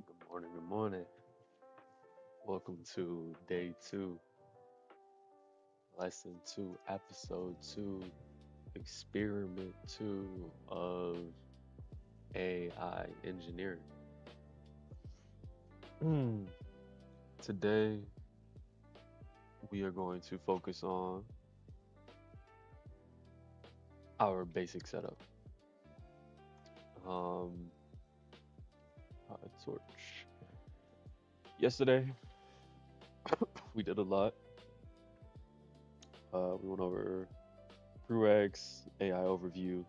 Good morning, good morning. Welcome to day two, lesson two, episode two, experiment two of AI engineering. Hmm. Today, we are going to focus on our basic setup. Um, Torch. Yesterday, we did a lot. We went over PRUEX, AI overview,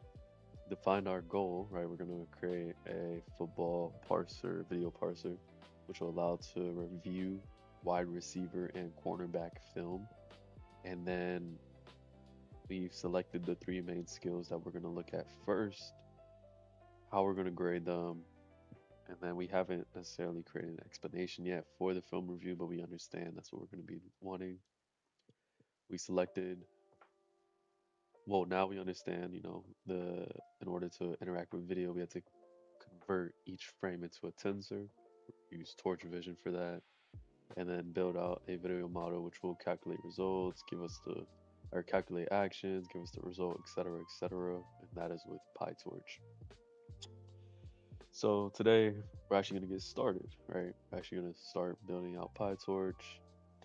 defined our goal, right? We're going to create a football parser, video parser, which will allow to review wide receiver and cornerback film. And then we've selected the three main skills that we're going to look at first, how we're going to grade them, and then we haven't necessarily created an explanation yet for the film review, but we understand that's what we're going to be wanting. We selected, well, now we understand, in order to interact with video, we have to convert each frame into a tensor, use Torch Vision for that, and then build out a video model which will calculate results, give us the or calculate actions, give us the result, etc., etc. And that is with PyTorch. So today we're actually going to get started, right? We're actually going to start building out PyTorch,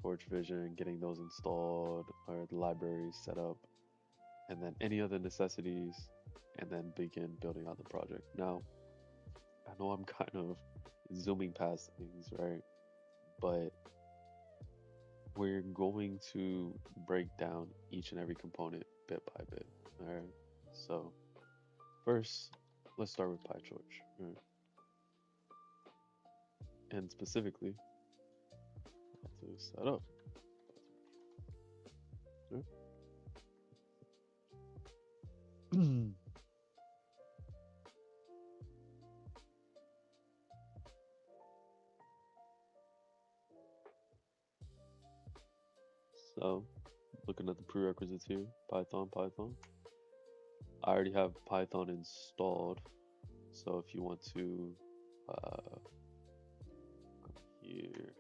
Torch Vision, getting those installed, or the libraries set up, and then any other necessities, and then begin building out the project. Now, I know I'm kind of zooming past things, right? But we're going to break down each and every component bit by bit. All right. So first, let's start with PyTorch. Right? And specifically, to set up. Right? So looking at the prerequisites here, Python. I already have Python installed. So if you want to come here,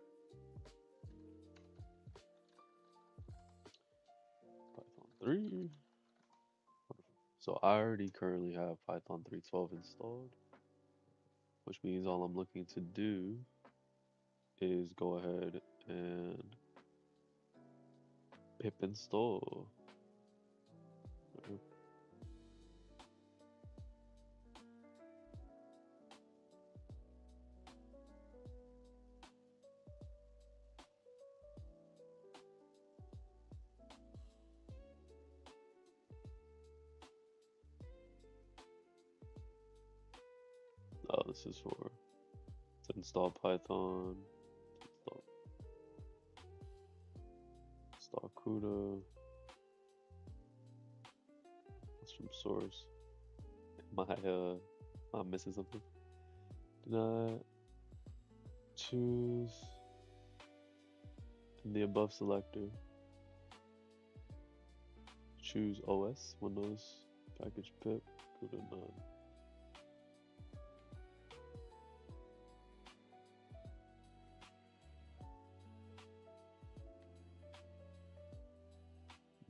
Python 3. So I already currently have Python 3.12 installed, which means all I'm looking to do is go ahead and pip install. Oh, this is for to install Python, install CUDA. That's from source. I'm missing something. Do not choose in the above selector. Choose OS, Windows, package pip, CUDA none.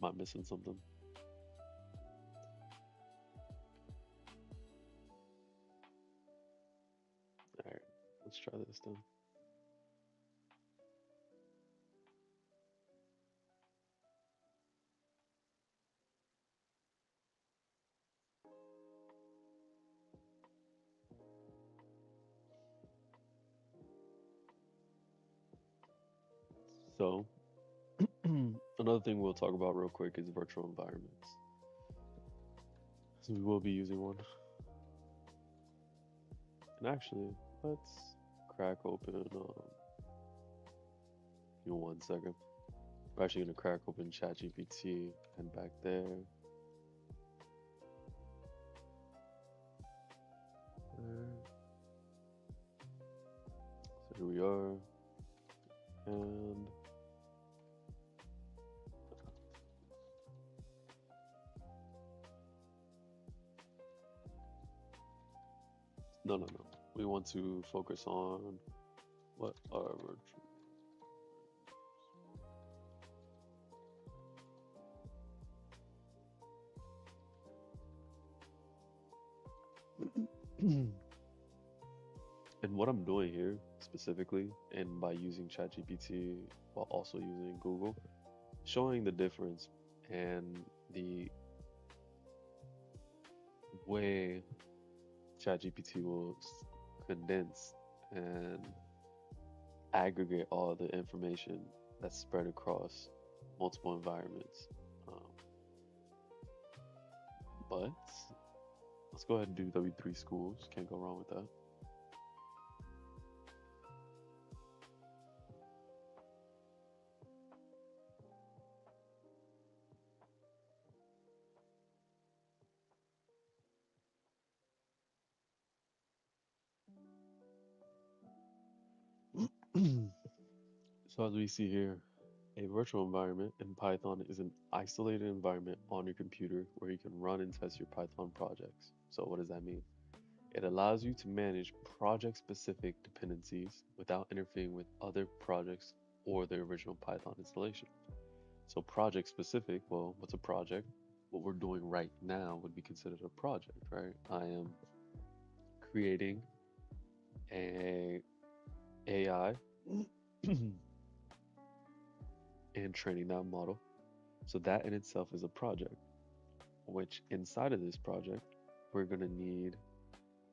Am I missing something? Alright, let's try this then. So, another thing we'll talk about real quick is virtual environments. So we will be using one. And actually, let's crack open, give me 1 second. We're actually gonna crack open ChatGPT and back there. So here we are. And No. We want to focus on what are virtual. And what I'm doing here specifically, and by using ChatGPT while also using Google, showing the difference and the way ChatGPT will condense and aggregate all the information that's spread across multiple environments. Um, but let's go ahead and do W3 schools. Can't go wrong with that. So as we see here, a virtual environment in Python is an isolated environment on your computer where you can run and test your Python projects. So what does that mean? It allows you to manage project-specific dependencies without interfering with other projects or the original Python installation. So project-specific, well, what's a project? What we're doing right now would be considered a project, right? I am creating a AI and training that model. So that in itself is a project, which inside of this project, we're going to need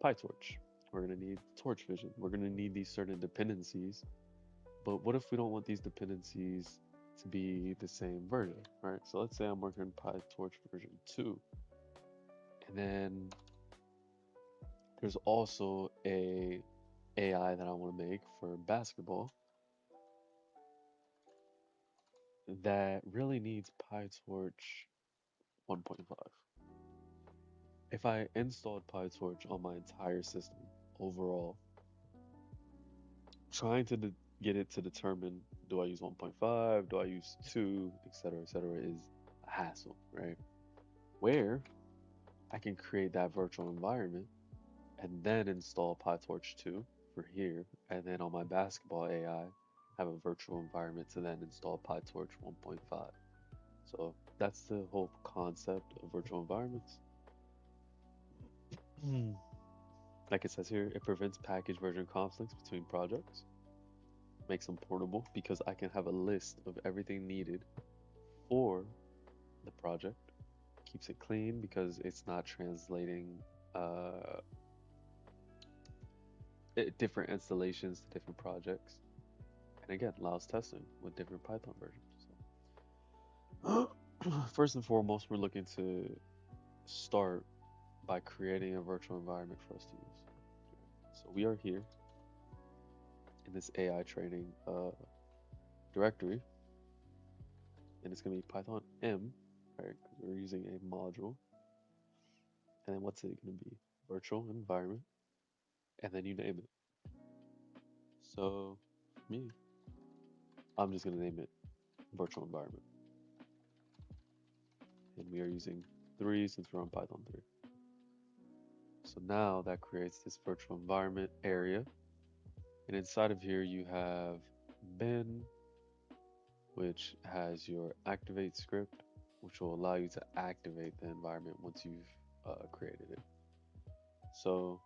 PyTorch. We're going to need Torch Vision. We're going to need these certain dependencies. But what if we don't want these dependencies to be the same version, right? So let's say I'm working on PyTorch version 2. And then there's also a AI that I want to make for basketball that really needs PyTorch 1.5. If I installed PyTorch on my entire system overall, trying to get it to determine do I use 1.5, do I use 2, etc., is a hassle, right? Where I can create that virtual environment and then install PyTorch 2 for here, and then on my basketball AI, have a virtual environment to then install PyTorch 1.5. So that's the whole concept of virtual environments. Like it says here, it prevents package version conflicts between projects, makes them portable because I can have a list of everything needed for the project, keeps it clean because it's not translating uh, different installations to different projects. And again, allows testing with different Python versions. So, first and foremost, we're looking to start by creating a virtual environment for us to use. So we are here in this AI training directory, and it's going to be Python M, right? Because we're using a module. And then what's it going to be? Virtual environment, and then you name it. So for me, I'm just going to name it virtual environment. And we are using 3 since we're on Python 3. So now that creates this virtual environment area. And inside of here, you have bin, which has your activate script, which will allow you to activate the environment once you've created it. So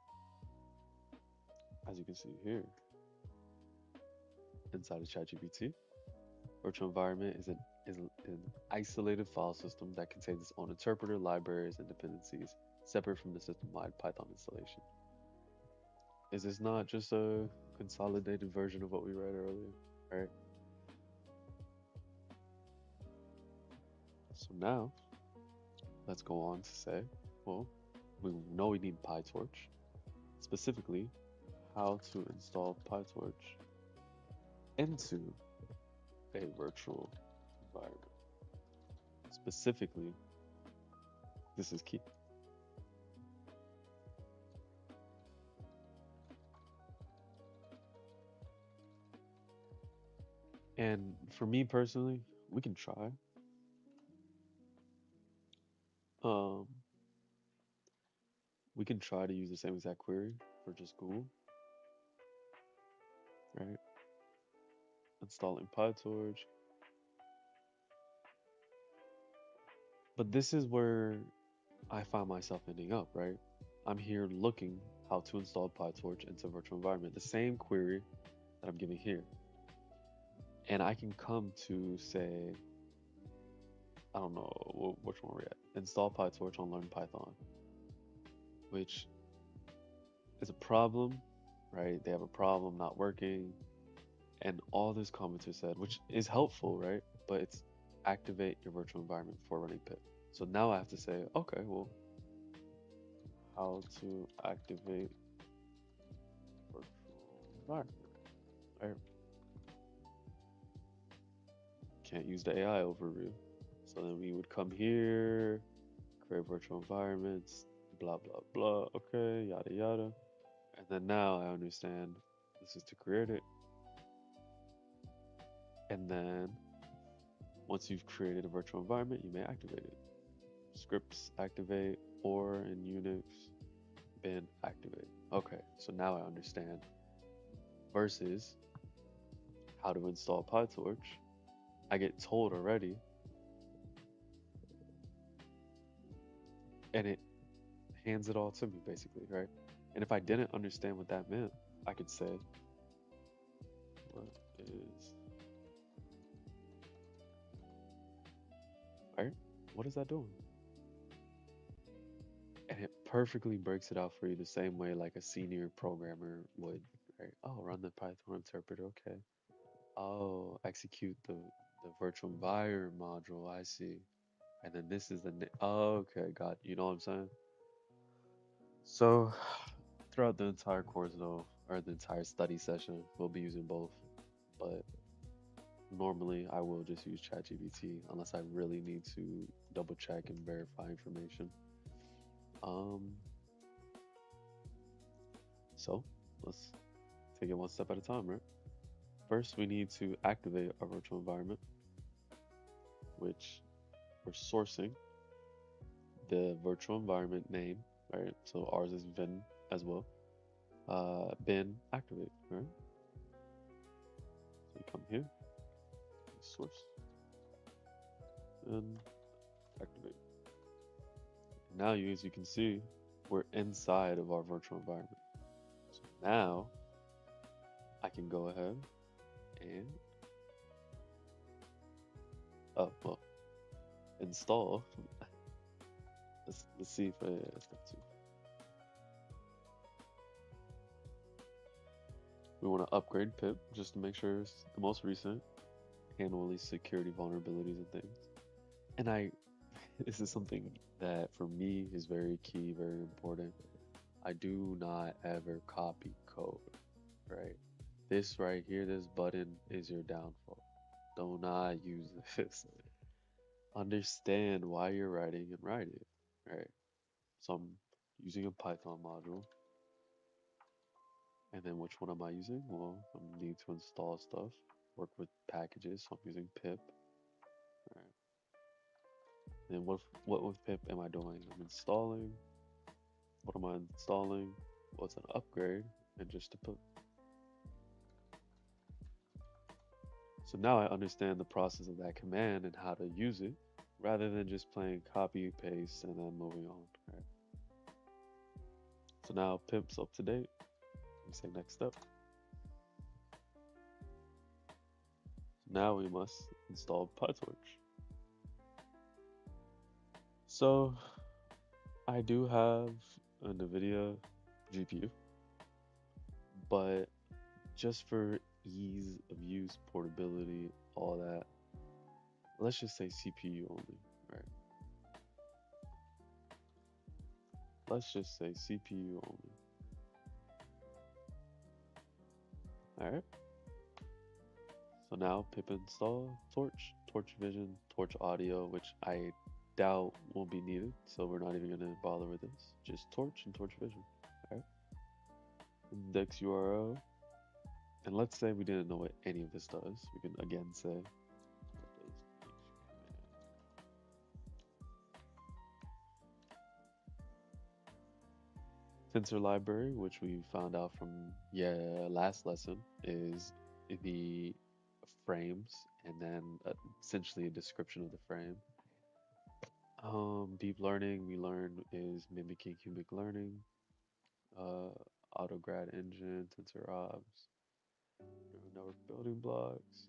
as you can see here, inside of ChatGPT, virtual environment is an isolated file system that contains its own interpreter, libraries, and dependencies separate from the system-wide Python installation. Is this not just a consolidated version of what we read earlier, right? So now let's go on to say, well, we know we need PyTorch, specifically how to install PyTorch into a virtual environment. Specifically, this is key. And for me personally, we can try. Um, we can try to use the same exact query. for just Google, right? Installing PyTorch. But this is where I find myself ending up, right? I'm here looking how to install PyTorch into a virtual environment, the same query that I'm giving here. And I can come to say, I don't know which one we're at. Install PyTorch on Learn Python, which is a problem, right? They have a problem not working. And all this commenter said, which is helpful, right? But it's activate your virtual environment before running pip. So now I have to say, okay, well, how to activate virtual environment, right? Can't use the AI overview. So then we would come here, create virtual environments, blah, blah, blah. Okay, yada, yada. And then now I understand this is to create it. And then once you've created a virtual environment, you may activate it. Scripts activate, or in Unix, bin activate. Okay, so now I understand. Versus how to install PyTorch, I get told already, and it hands it all to me basically, right? And if I didn't understand what that meant, I could say, what is, right? What is that doing? And it perfectly breaks it out for you the same way like a senior programmer would, right? Oh, run the Python interpreter, okay. Oh, execute the virtual environment module, I see. And then this is oh, okay, got you know what I'm saying? So throughout the entire course though, or the entire study session, we'll be using both. But normally I will just use ChatGPT unless I really need to double check and verify information. Um, so let's take it one step at a time, right? First, we need to activate our virtual environment, which we're sourcing the virtual environment name, right? So ours is Vin as well. Bin activate, right? So we come here, source, and activate. Now, as you can see, we're inside of our virtual environment. So now I can go ahead and well, install. Let's see if step two. We want to upgrade pip just to make sure it's the most recent, handle these security vulnerabilities and things. And this is something that for me is very key, very important. I do not ever copy code, right? This right here, this button is your downfall. Do not use this. Understand why you're writing and write it, right? So I'm using a Python module. And then which one am I using? Well, I need to install stuff, work with packages. So I'm using pip. All right. And what with pip am I doing? I'm installing. What am I installing? What's an upgrade? And just to put. So now I understand the process of that command and how to use it, rather than just playing copy paste and then moving on. Right? So now pip's up to date. We say next step. Now we must install PyTorch. So I do have a NVIDIA GPU, but just for ease of use, portability, all that, let's just say CPU only, right? Let's just say CPU only. Alright. So now pip install Torch, Torch Vision, Torch Audio, which I doubt won't be needed, so we're not even gonna bother with this. Just Torch and Torch Vision. Alright. Index URL. And let's say we didn't know what any of this does. We can again say Tensor library, which we found out from last lesson, is the frames and then essentially a description of the frame. Deep learning we learned is mimicking cubic learning, uh, AutoGrad engine, TensorOps, neural network building blocks,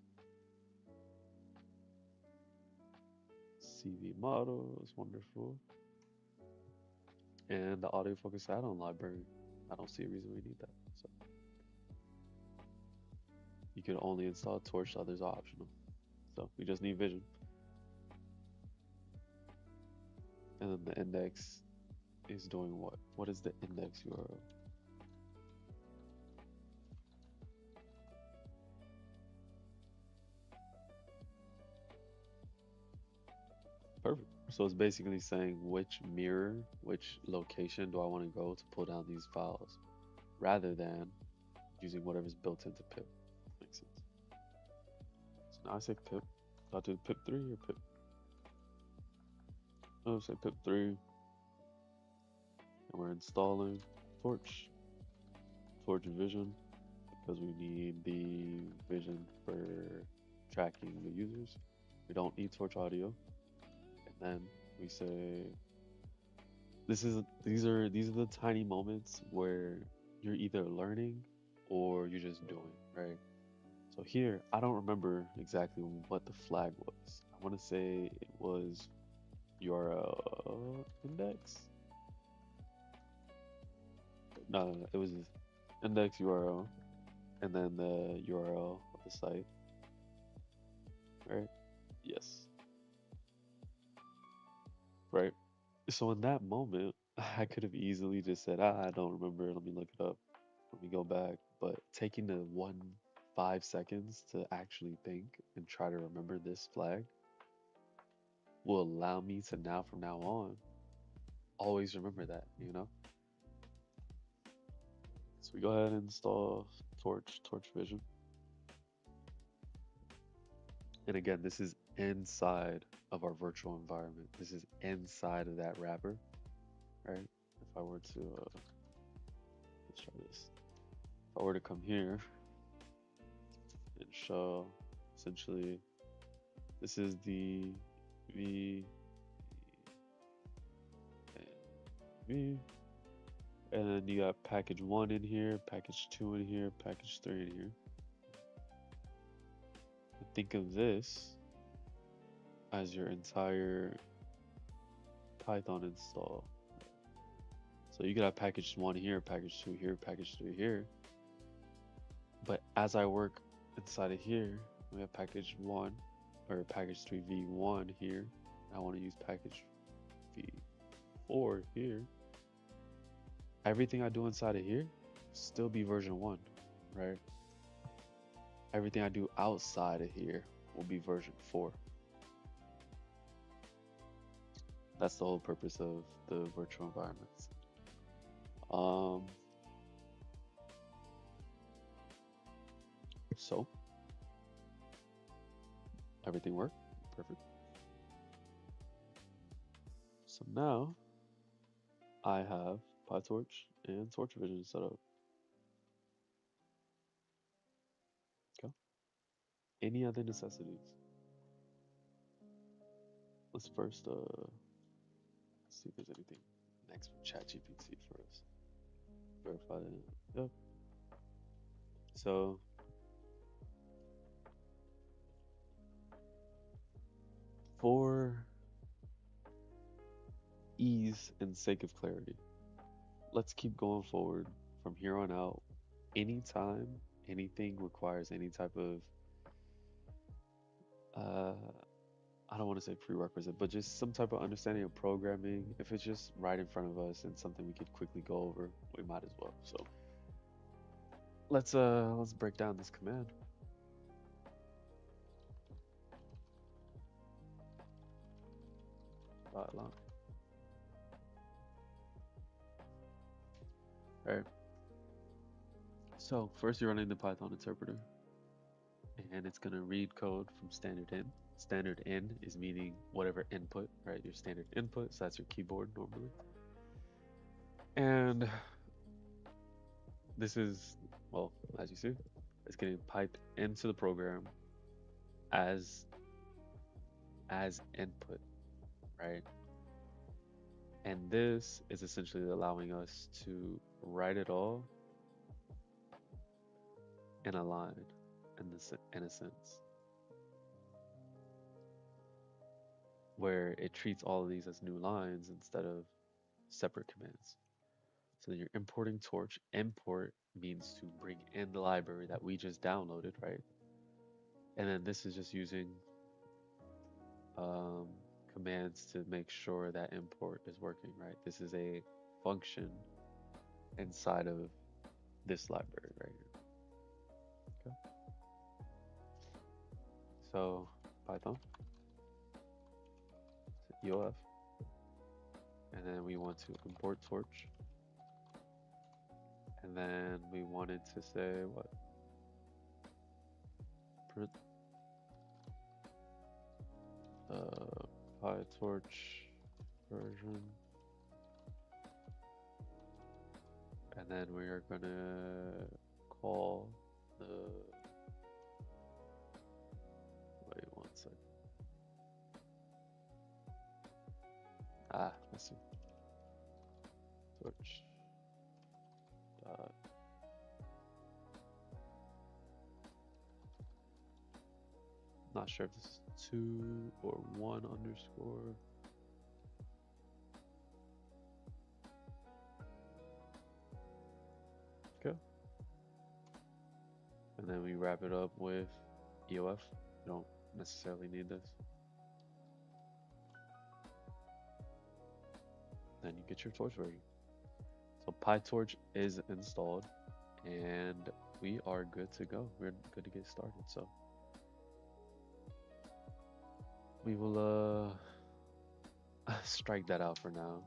CV model is wonderful, and the autofocus add-on library. I don't see a reason we need that. So you can only install Torch, others are optional. So we just need vision. And then the index is doing what? What is the index URL? Perfect. So it's basically saying which mirror, which location do I want to go to pull down these files, rather than using whatever's built into pip. Makes sense. So now I say pip. Do I do pip3 or pip? I'll say pip3. And we're installing Torch. Torch Vision, because we need the vision for tracking the users. We don't need Torch Audio. And then we say these are the tiny moments where you're either learning or you're just doing, right? So here, I don't remember exactly what the flag was. I want to say it was URL index. No, it was index URL and then the URL of the site, right? Yes, right. So in that moment, I could have easily just said, I don't remember. Let me look it up. Let me go back. But taking the 5 seconds to actually think and try to remember this flag will allow me to now, from now on, always remember that, you know? So we go ahead and install Torch Vision. And again, this is inside of our virtual environment. This is inside of that wrapper, right? If I were to, let's try this. If I were to come here and show, essentially, this is the V, V, and then you got package 1 in here, package 2 in here, package 3 in here. And think of this as your entire Python install. So you could have package 1 here, package 2 here, package 3 here. But as I work inside of here, we have package 1 or package 3 v1 here. I want to use package v4 here. Everything I do inside of here still be version 1, right? Everything I do outside of here will be version 4. That's the whole purpose of the virtual environments. So everything worked perfect. So now I have PyTorch and Torch Vision set up. Okay. Any other necessities? Let's first see if there's anything next from ChatGPT for us. Verify that. Yep. So for ease and sake of clarity, let's keep going forward from here on out. Anytime anything requires any type of uh, I don't want to say prerequisite, but just some type of understanding of programming. If it's just right in front of us and something we could quickly go over, we might as well. So let's break down this command. All right. So first you're running the Python interpreter, and it's gonna read code from standard in. Standard in is meaning whatever input, right? Your standard input, so that's your keyboard normally. And this is, well, as you see, it's getting piped into the program as input, right? And this is essentially allowing us to write it all in a line, in a sense, where it treats all of these as new lines instead of separate commands. So then you're importing Torch. Import means to bring in the library that we just downloaded, right? And then this is just using um, commands to make sure that import is working, right? This is a function inside of this library right here. Okay. So Python, EOF, and then we want to import Torch, and then we wanted to say what? Print PyTorch version, and then we are gonna call the, wait one second. Let's see. Torch dot, not sure if this is 2 or 1 underscore. Okay. And then we wrap it up with EOF. You don't necessarily need this. Then you get your Torch version. So PyTorch is installed and we are good to go. We're good to get started. So we will strike that out for now.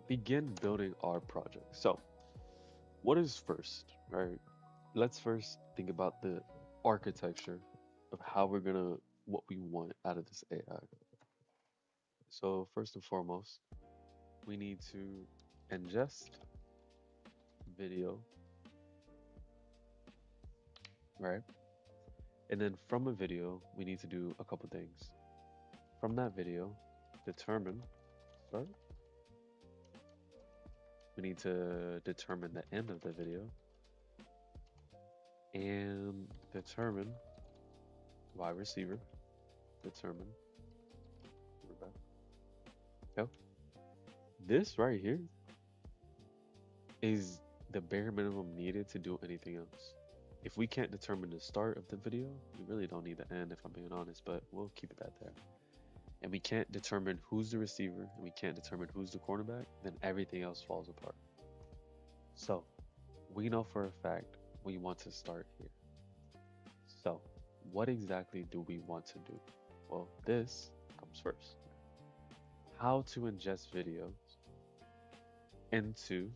Begin building our project. So what is first, right? Let's first think about the architecture of how we're gonna, what we want out of this AI. So first and foremost, we need to ingest video, right? And then from a video, we need to do a couple things. From that video, determine start. We need to determine the end of the video and determine Y receiver. Determine. We're back. Yep. This right here is the bare minimum needed to do anything else. If we can't determine the start of the video, we really don't need the end, if I'm being honest, but we'll keep it at there. And we can't determine who's the receiver and we can't determine who's the cornerback, then everything else falls apart. So we know for a fact we want to start here. So what exactly do we want to do? Well, this comes first. How to ingest videos into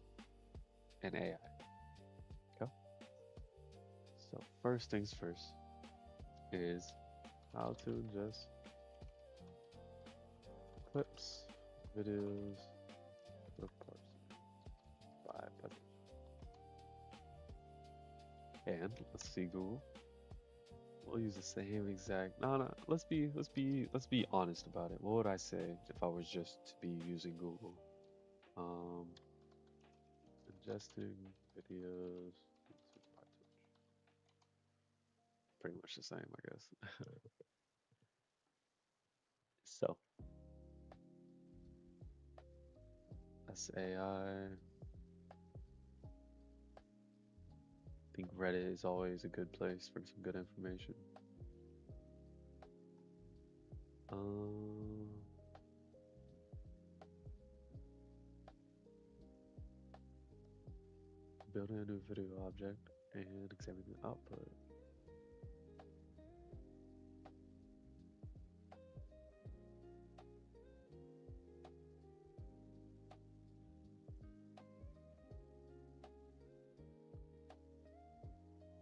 an AI. Okay. So first things first is how to ingest clips, videos, by Python. And let's see Google. We'll use the same exact. No. Let's be honest about it. What would I say if I was just to be using Google? Um, ingesting videos into PyTorch. Pretty much the same, I guess. So that's AI. I think Reddit is always a good place for some good information. Um, building a new video object and examine the output.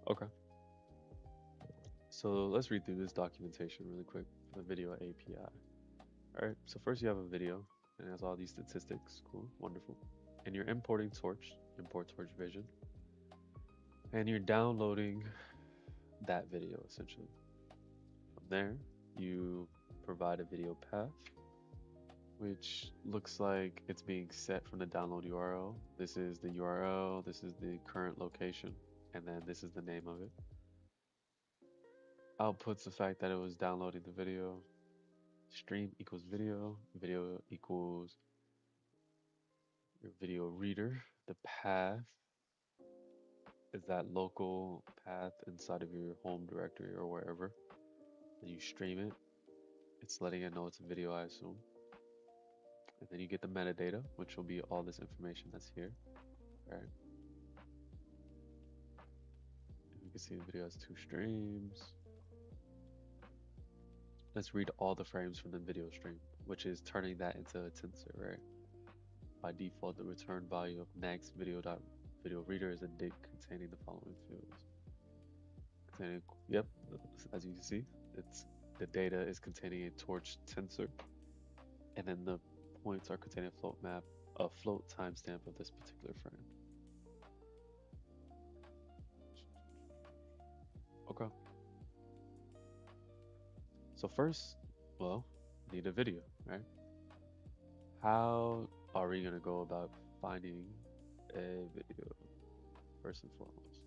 Okay. So let's read through this documentation really quick for the video API. All right. So first you have a video and it has all these statistics. Cool. Wonderful. And you're importing Torch, import Torch Vision. and you're downloading that video essentially. From there, you provide a video path, which looks like it's being set from the download URL. This is the URL, this is the current location, and then this is the name of it. Outputs the fact that it was downloading the video. Stream equals video, video equals your video reader. The path is that local path inside of your home directory or wherever. Then you stream it. It's letting it know it's a video, I assume. And then you get the metadata, which will be all this information that's here. Right. And you can see the video has 2 streams. Let's read all the frames from the video stream, which is turning that into a tensor, right? By default, the return value of next video reader is a dict containing the following fields. Yep, as you can see, it's the data is containing a torch tensor, and then the points are containing a float timestamp of this particular frame. Okay. So first, well, need a video, right? How are we gonna go about finding a video first and foremost?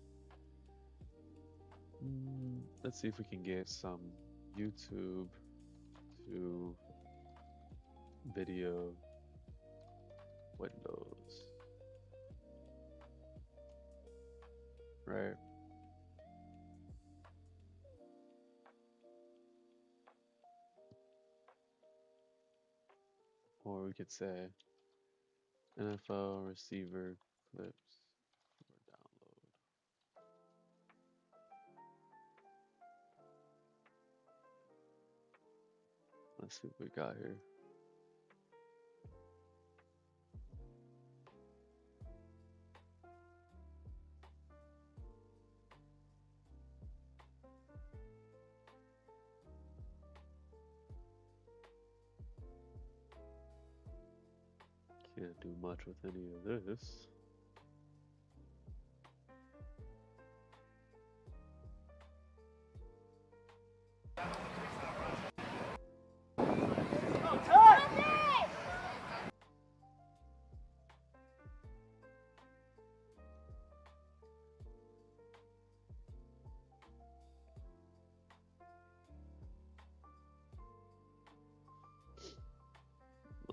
Let's see if we can get some YouTube to video windows, right? Or we could say NFL receiver clips for download. Let's see what we got here. Can't do much with any of this.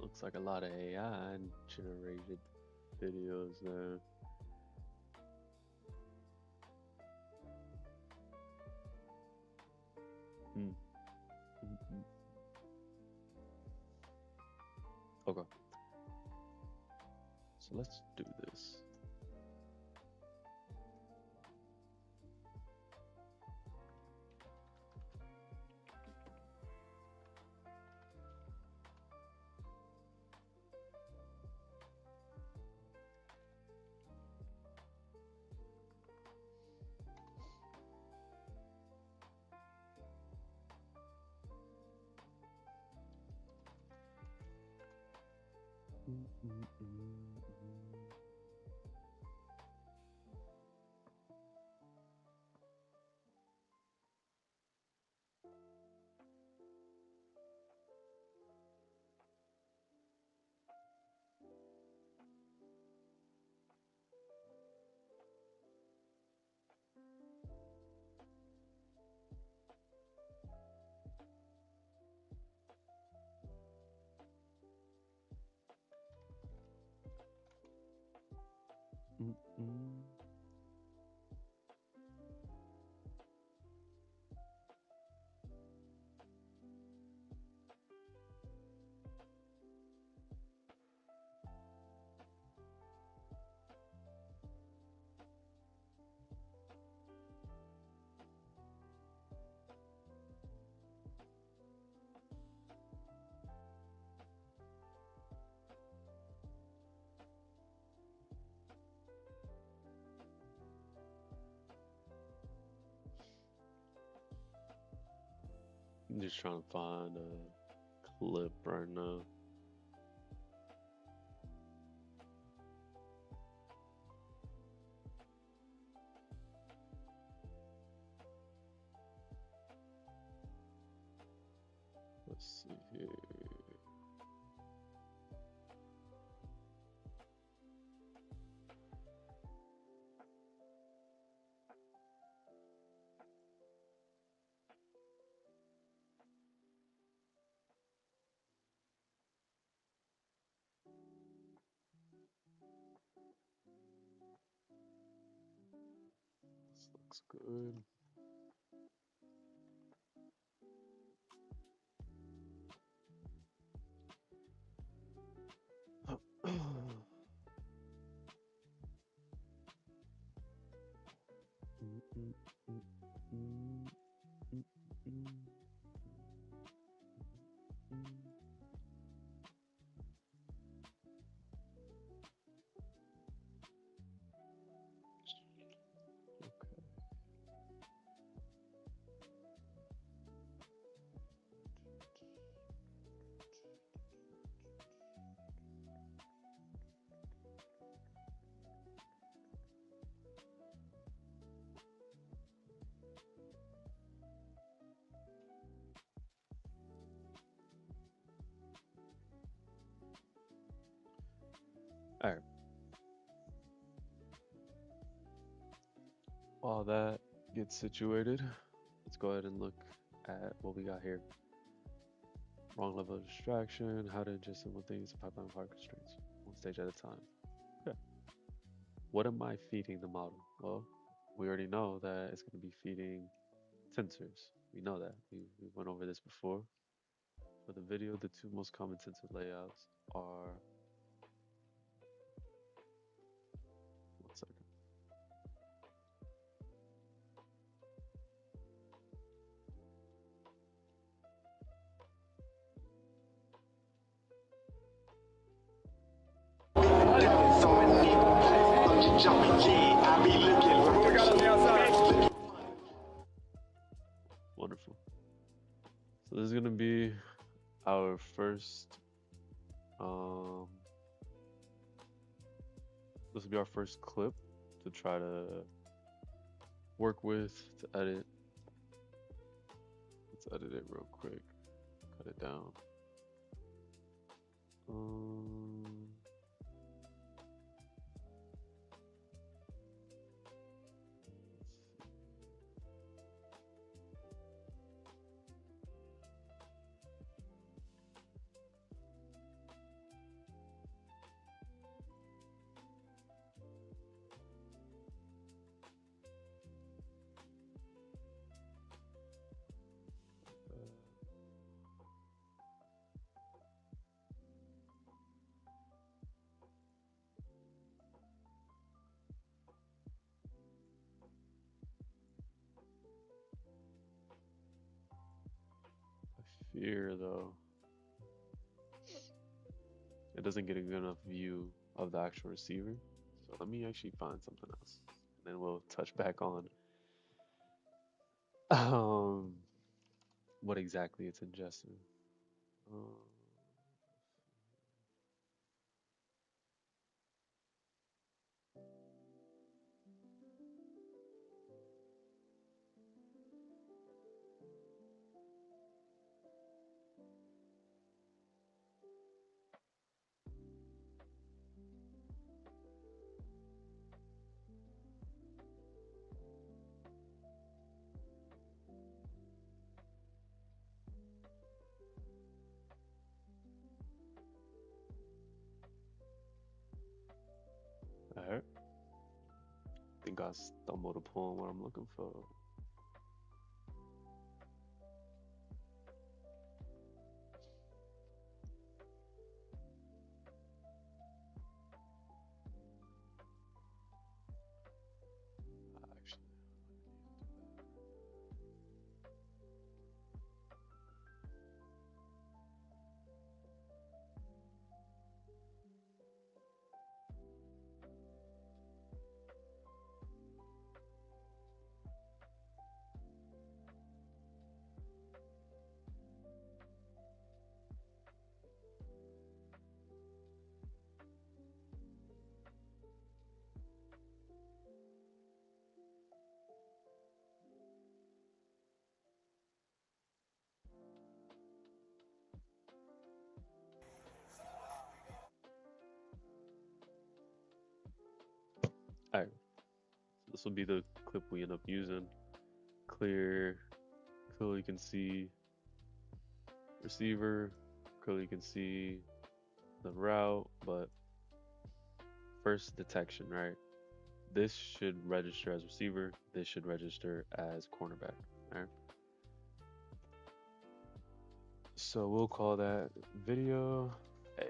Looks like a lot of AI generated videos there. Okay. So let's do this. I'm just trying to find a clip right now. Let's see here. This looks good. All right. While that gets situated, let's go ahead and look at what we got here. Wrong level of distraction, how to ingest simple things, pipeline of hard constraints, one stage at a time. Okay. What am I feeding the model? Well, we already know that it's going to be feeding tensors. We know that. We went over this before. For the video, the two most common tensor layouts are. One second. Wonderful. So this is gonna be our first. This will be our first clip to try to work with to edit. Let's edit it real quick. Cut it down. I fear though it doesn't get a good enough view of the actual receiver. So let me actually find something else, and then we'll touch back on um, what exactly it's ingesting. Um, Alright. Think I stumbled upon what I'm looking for. Actually, This will be the clip we end up using. Clearly you can see receiver, clearly you can see the route, but first detection, right? This should register as receiver, this should register as cornerback, right? So we'll call that video A.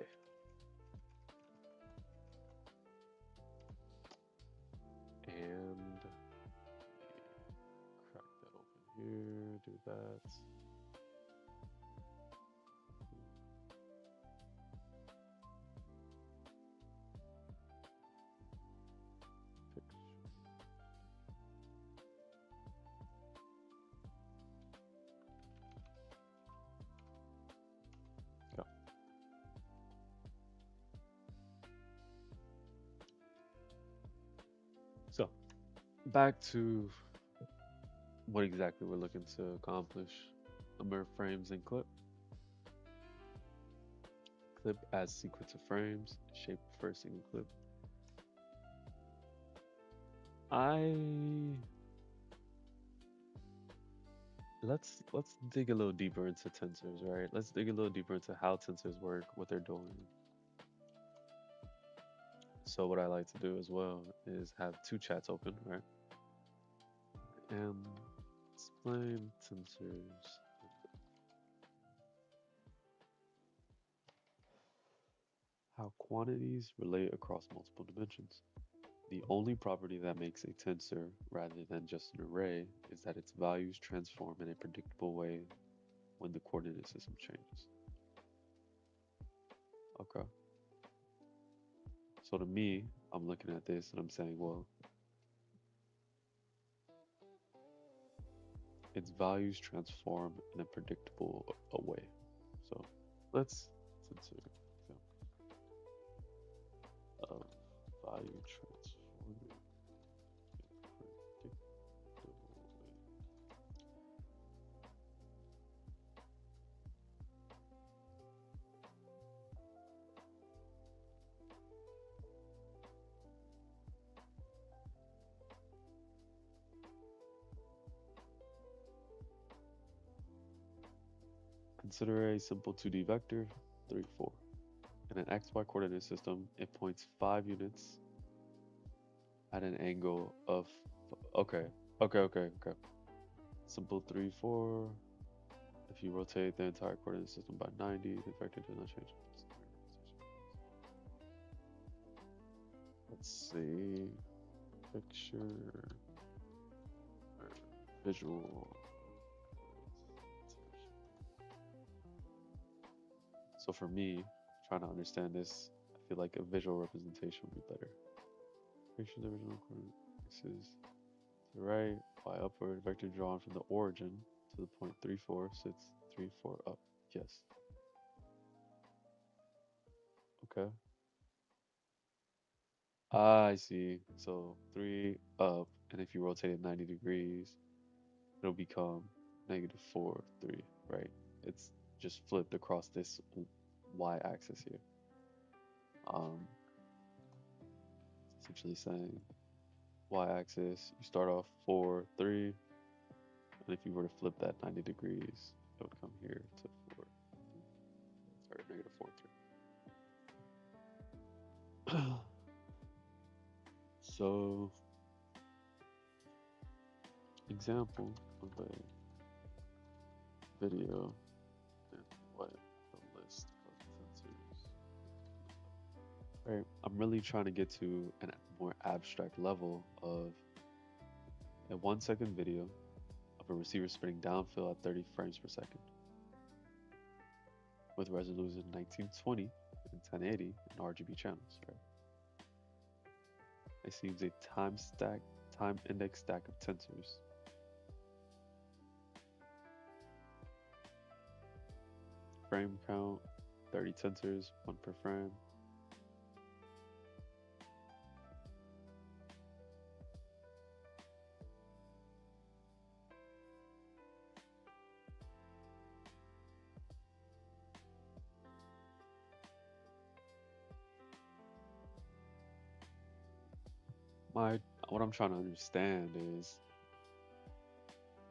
And crack that open here, do that. Go. So back to what exactly we're looking to accomplish. Number of frames in clip. Clip as sequence of frames. Shape first single clip. Let's dig a little deeper into tensors, right? Let's dig a little deeper into how tensors work, what they're doing. So what I like to do as well is have two chats open, right? And explain tensors. How quantities relate across multiple dimensions. The only property that makes a tensor rather than just an array is that its values transform in a predictable way when the coordinate system changes. Okay. So to me, I'm looking at this and I'm saying, well, its values transform in a predictable way. So let's tensor example of value transforming in predictable way. Consider a simple 2D vector, 3, 4. In an XY coordinate system, it points 5 units at an angle of, okay, okay. Simple 3, 4. If you rotate the entire coordinate system by 90, the vector does not change. Let's see, picture, or visual. So for me, trying to understand this, I feel like a visual representation would be better. Picture the original coordinate. This is to the right, y upward, vector drawn from the origin to the point 3, 4, sits 3, 4 up. Yes. Okay. I see. So 3 up, and if you rotate it 90 degrees, it'll become -4, 3, right? It's just flipped across this y-axis here. It's essentially saying y-axis, you start off 4, 3, and if you were to flip that 90 degrees, it would come here to 4, sorry, -4, 3. So, example of a video and what a list of tensors. Right, I'm really trying to get to a more abstract level of a 1-second video of a receiver spinning downfield at 30 frames per second with resolution 1920 and 1080 and RGB channels. Right, it seems a time index stack of tensors. Frame count 30 tensors, 1 per frame. what I'm trying to understand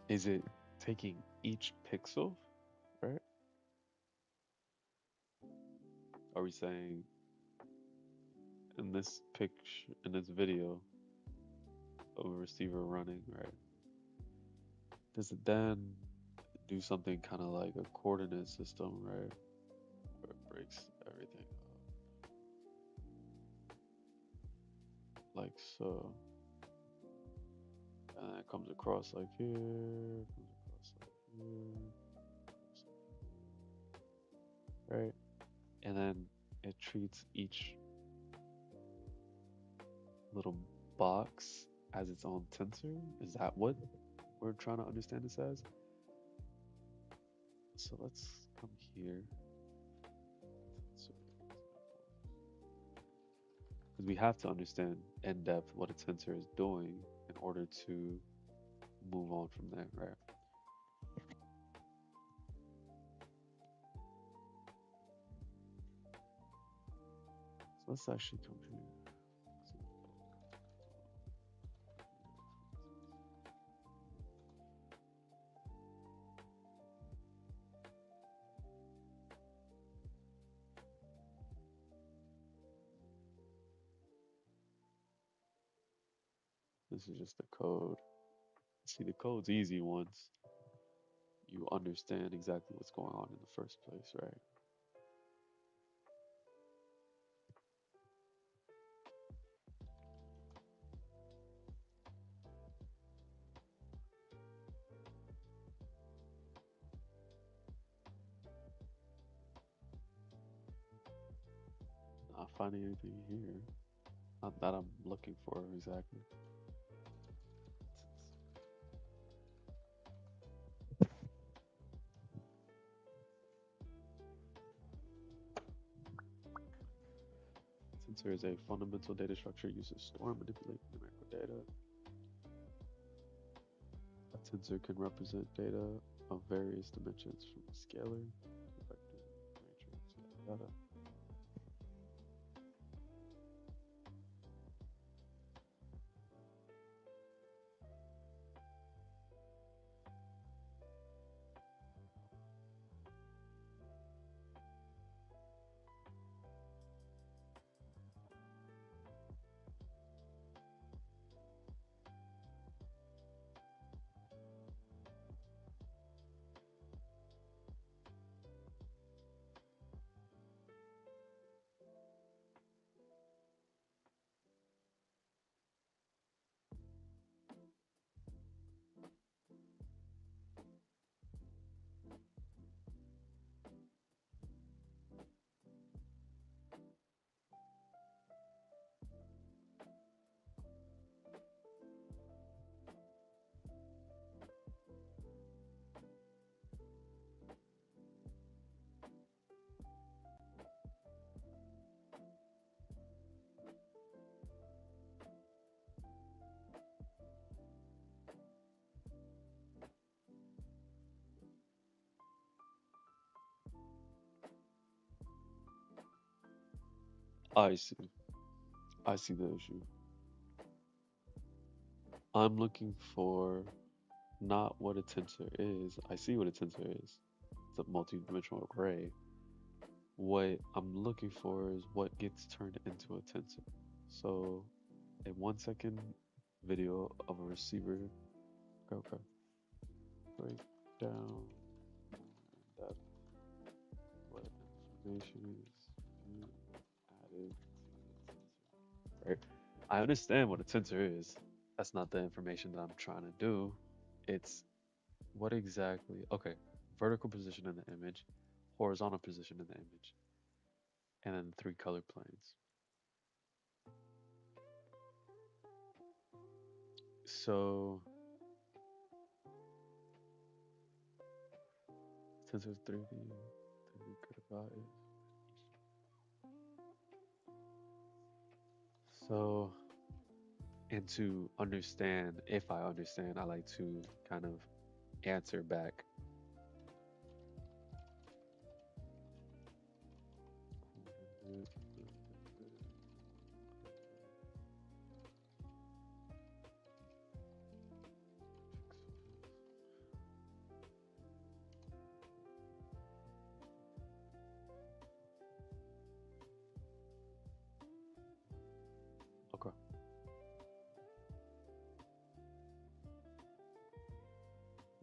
is it taking each pixel, right? Are we saying in this picture, in this video of a receiver running, right? Does it then do something kind of like a coordinate system, right? Where it breaks everything up, like so. And it comes across like here, comes across like here, right? And then it treats each little box as its own tensor. Is that what we're trying to understand this as? So let's come here. Because we have to understand in depth what a tensor is doing in order to move on from there, right? So let's actually come here. This is just the code. See, the code's easy once you understand exactly what's going on in the first place, right? Not finding anything here. Not that I'm looking for exactly. Tensor is a fundamental data structure used to store and manipulate numerical data. A tensor can represent data of various dimensions from a scalar to vector, matrix, yada yada. I see. I see the issue. I'm looking for not what a tensor is. I see what a tensor is. It's a multi-dimensional array. What I'm looking for is what gets turned into a tensor. So, a 1 second video of a receiver. Okay. Break down that what information is being added to the tensor. Right. I understand what a tensor is. That's not the information that I'm trying to do. It's what exactly, okay, vertical position in the image, horizontal position in the image, and then three color planes. So, tensor 3D, 3D codified. So, and to understand, if I understand, I like to kind of answer back.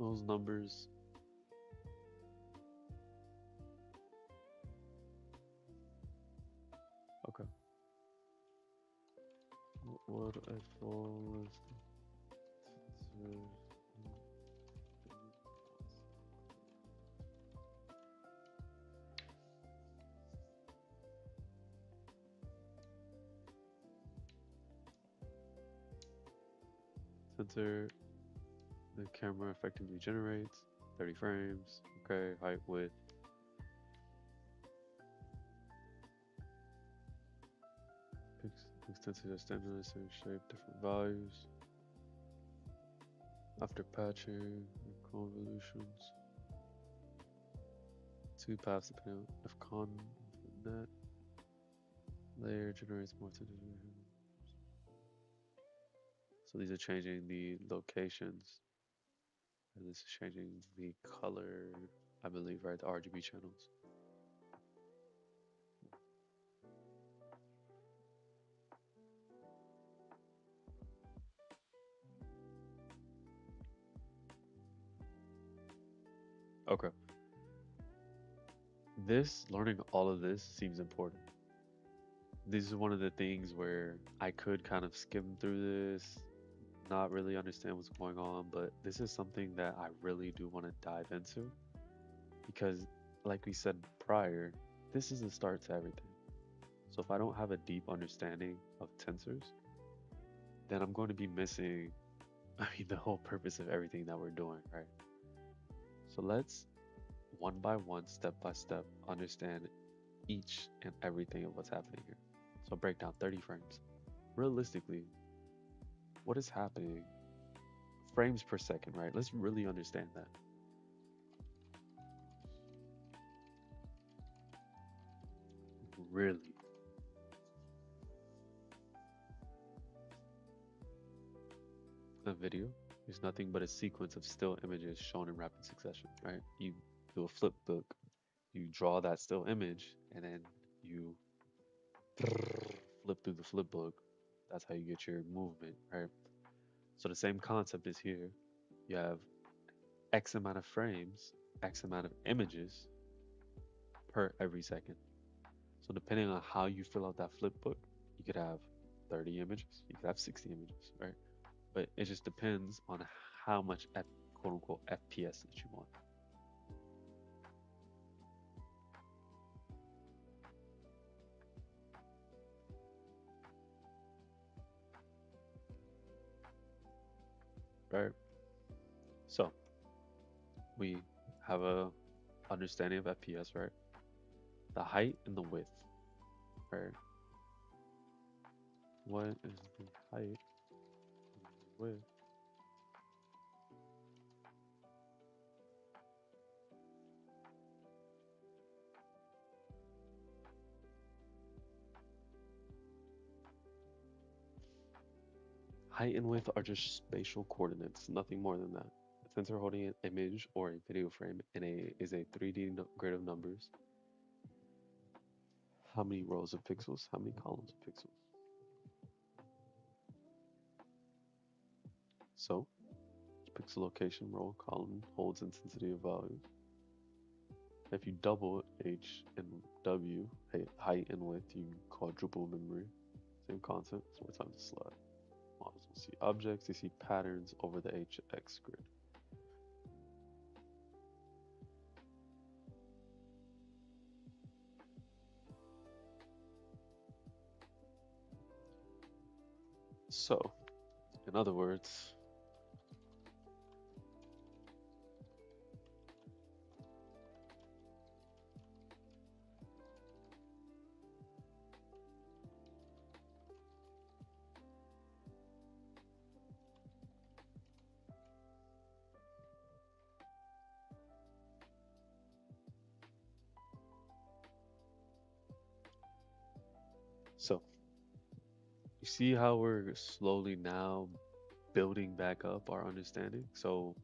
Those numbers. Okay. What a full sensor, the camera effectively generates 30 frames. Okay, height, width. Extensive stimulus and shape different values. After patching convolutions, two paths depending on if net layer generates more. So these are changing the locations, and this is changing the color, I believe, right? The RGB channels. Okay. Learning all of this seems important. This is one of the things where I could kind of skim through this, not really understand what's going on, but this is something that I really do want to dive into because, like we said prior, this is the start to everything. So if I don't have a deep understanding of tensors, then I'm going to be missing, I mean, the whole purpose of everything that we're doing, right? So let's one by one, step by step, understand each and everything of what's happening here. So break down 30 frames. Realistically, what is happening? Frames per second, right? Let's really understand that. Really. A video is nothing but a sequence of still images shown in rapid succession, right? You do a flip book, you draw that still image, and then you flip through the flip book. That's how you get your movement, right? So the same concept is here. You have X amount of frames, X amount of images per every second. So depending on how you fill out that flip book, you could have 30 images, you could have 60 images, right? But it just depends on how much quote unquote FPS that you want. Right? So we have a understanding of FPS, right? The height and the width, right? What is the height and the width? Height and width are just spatial coordinates, nothing more than that. A sensor holding an image or a video frame is a 3D grid of numbers. How many rows of pixels? How many columns of pixels? So, pixel location, row, column holds intensity of values. If you double H and W, height and width, you quadruple memory. Same concept, so more time to slide. Models will see objects, they see patterns over the HX grid. So, in other words, so you see how we're slowly now building back up our understanding? So,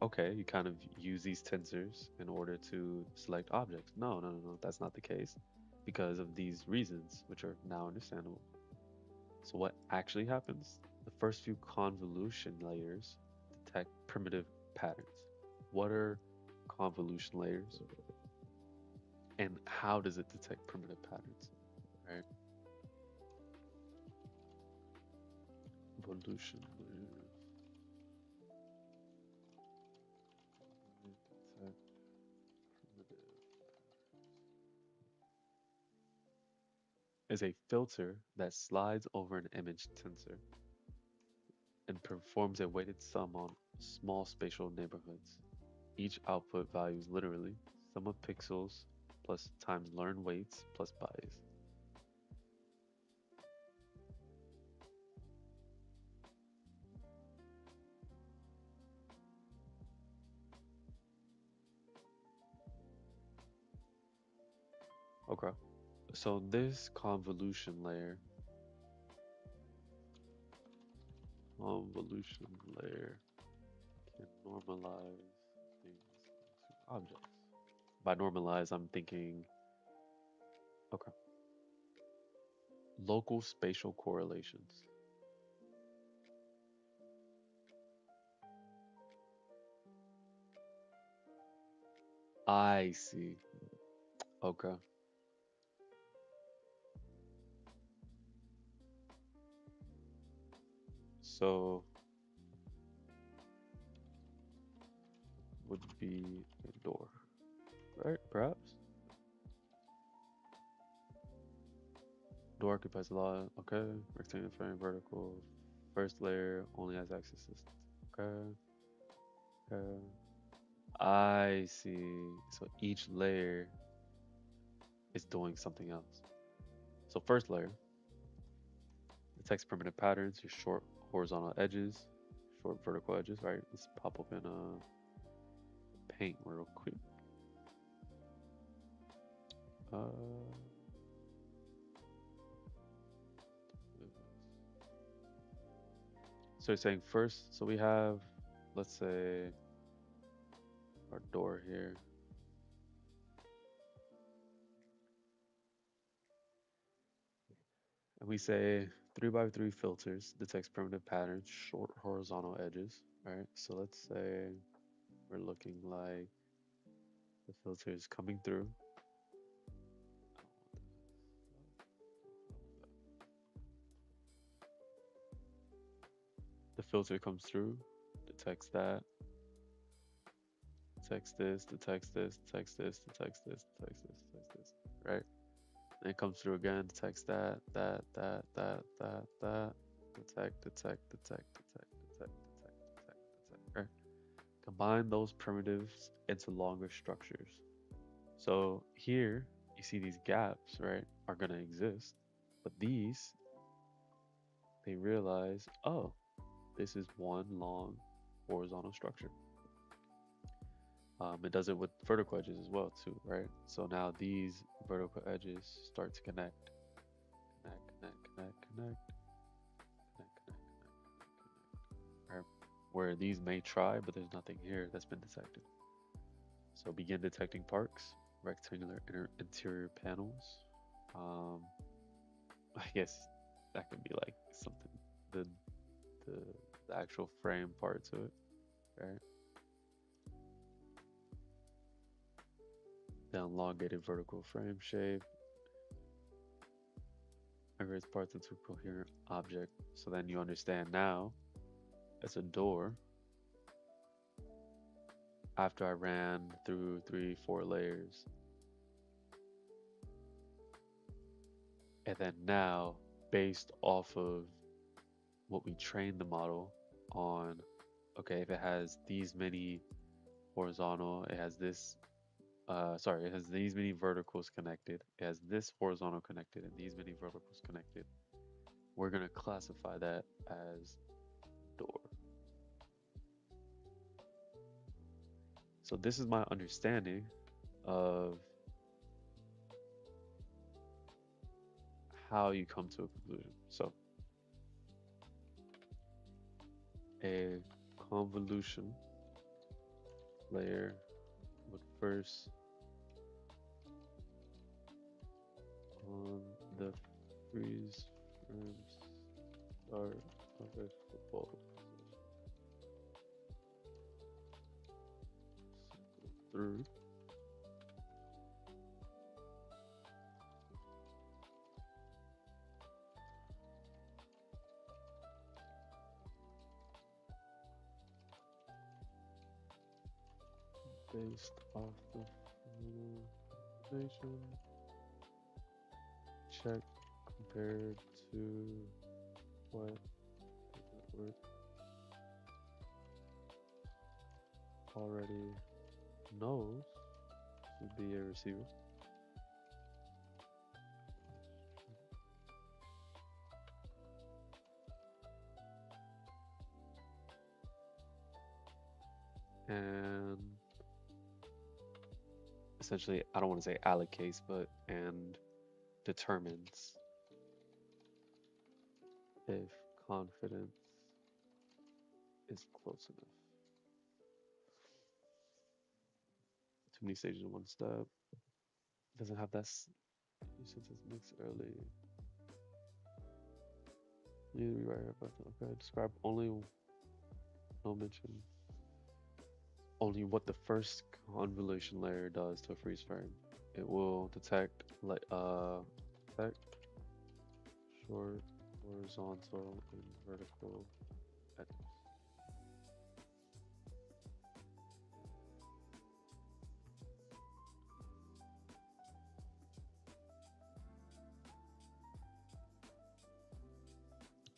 okay, you kind of use these tensors in order to select objects. No, that's not the case because of these reasons, which are now understandable. So what actually happens? The first few convolution layers detect primitive patterns. What are convolution layers, and how does it detect primitive patterns? Right? Convolution layers detect primitive is a filter that slides over an image tensor and performs a weighted sum on small spatial neighborhoods. Each output value is literally sum of pixels plus times learned weights plus bias. Okay. So this convolution layer can normalize things into objects. By normalize, I'm thinking, okay, local spatial correlations. I see. Okay. So would be a door, right? Perhaps. Door occupies a lot. Okay. Rectangular frame, vertical. First layer only has axis systems. Okay. Okay. I see. So each layer is doing something else. So first layer detects primitive patterns, your short horizontal edges, short vertical edges, right? Let's pop open paint real quick. Uh, so it's saying first, so we have, let's say, our door here. And we say 3x3 filters detects primitive patterns, short horizontal edges, right? So let's say we're looking like the filter is coming through. The filter comes through, detects that, detects this, detects this, detects this, detects this, detects this, detects this, right? And it comes through again, detects that, detect, detect, detect, detect, detect, right? Combine those primitives into longer structures. So here you see these gaps, right, are gonna exist, but these, they realize, oh, this is one long horizontal structure. It does it with vertical edges as well too, right? So now these vertical edges start to connect, connect, connect, connect, connect, connect, connect, connect, right? Where these may try, but there's nothing here that's been detected. So begin detecting parks, rectangular interior panels. Um, I guess that could be like something the the, the actual frame part to it, right? The elongated vertical frame shape aggregates parts into a coherent object. So then you understand now it's a door after I ran through 3, 4 layers. And then now, based off of what we trained the model on, okay, if it has these many horizontal, it has this, sorry, it has these many verticals connected, it has this horizontal connected, and these many verticals connected. We're going to classify that as door. So this is my understanding of how you come to a conclusion. So a convolution layer would first on the freeze frame start of a football. Alright. Based off the information, check compared to what the network already knows would be a receiver. And essentially, I don't want to say allocates, but and determines if confidence is close enough. Too many stages in one step. Doesn't have that sentence mix early. You rewrite it, but okay. Describe only no mention only what the first convolution layer does to a freeze frame. It will detect detect short, horizontal, and vertical edges.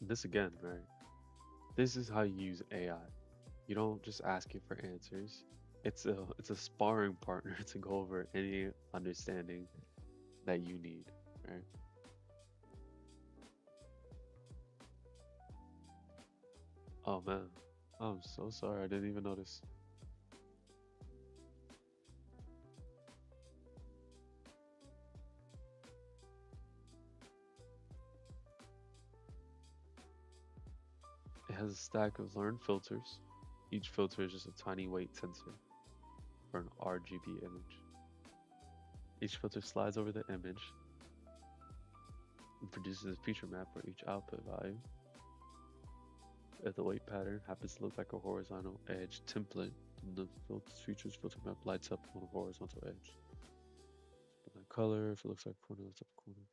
This again, right? This is how you use AI. You don't just ask it for answers. It's a sparring partner to go over any understanding that you need, right? Oh man, I'm so sorry. I didn't even notice. It has a stack of learned filters. Each filter is just a tiny weight sensor for an RGB image. Each filter slides over the image and produces a feature map for each output value. If the weight pattern happens to look like a horizontal edge template, then the features filter map lights up on a horizontal edge. By color, if it looks like a corner, lights up a corner.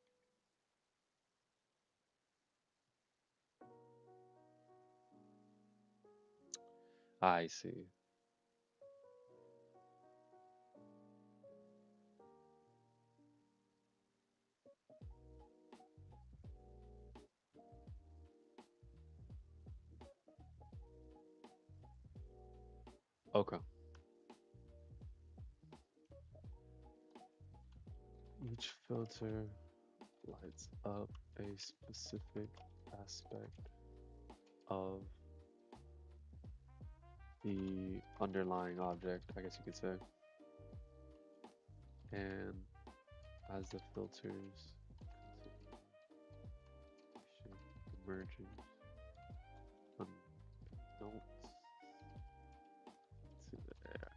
I see. Okay. Each filter lights up a specific aspect of the underlying object, I guess you could say. And as the filters emerges unbeknownst to the air.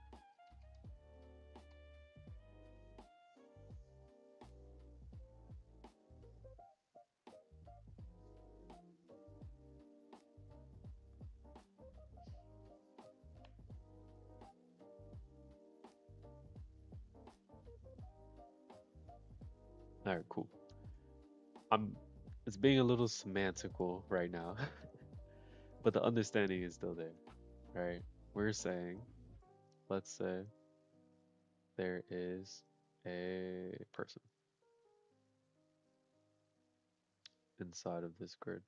All right, cool. I'm. It's being a little semantical right now, but the understanding is still there, right? We're saying, let's say there is a person inside of this grid,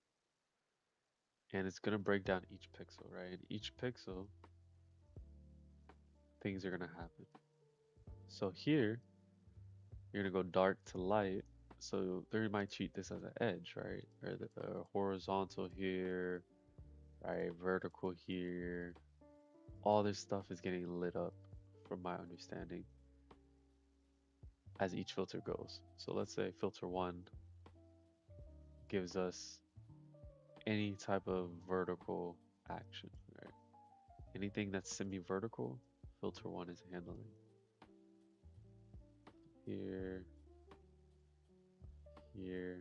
and it's gonna break down each pixel, right? And each pixel, things are gonna happen. So here, you're gonna go dark to light. So they might treat this as an edge, right? Or the horizontal here, right? Vertical here. All this stuff is getting lit up, from my understanding, as each filter goes. So let's say filter one gives us any type of vertical action, right? Anything that's semi-vertical, filter one is handling. Here, here,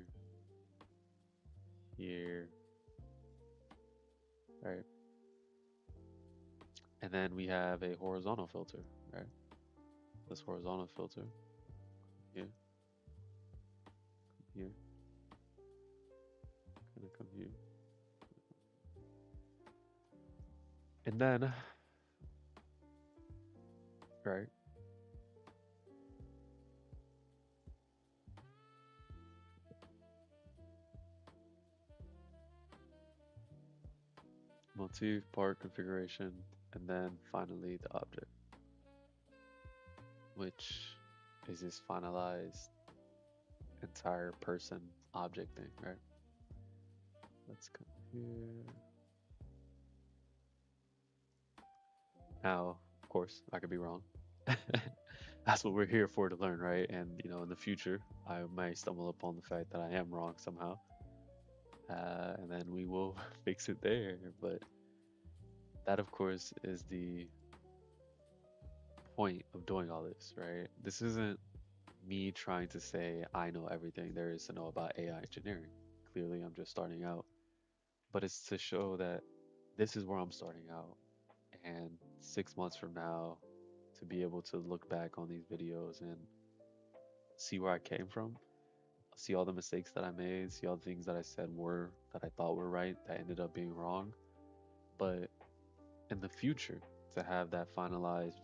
here, right? And then we have a horizontal filter, right? this horizontal filter here, here, gonna come here, and then right, motif, part configuration, and then finally the object, which is this finalized entire person object thing, right? Let's come here. Now, of course, I could be wrong. That's what we're here for, to learn, right? And in the future, I might stumble upon the fact that I am wrong somehow, and then we will fix it there. But that, of course, is the point of doing all this, right? This isn't me trying to say I know everything there is to know about AI engineering. Clearly, I'm just starting out, but it's to show that this is where I'm starting out, and 6 months from now, to be able to look back on these videos and see where I came from, see all the mistakes that I made, see all the things that I said were that I thought were right that ended up being wrong. But in the future, to have that finalized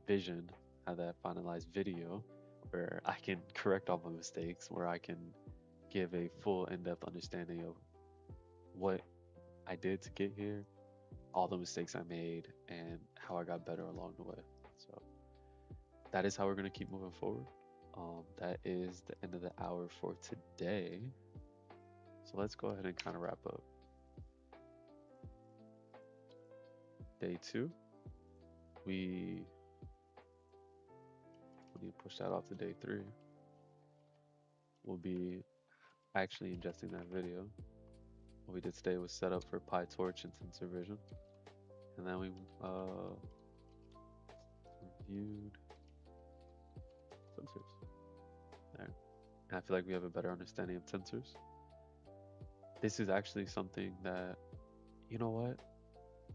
vision, have that finalized video where I can correct all my mistakes, where I can give a full in-depth understanding of what I did to get here, all the mistakes I made, and how I got better along the way. So that is how we're going to keep moving forward. That is the end of the hour for today. So let's go ahead and kind of wrap up. Day 2, we need to push that off to day 3. We'll be actually ingesting that video. What we did today was set up for PyTorch and sensor vision. And then we reviewed sensors. There. And I feel like we have a better understanding of sensors. This is actually something that, you know what?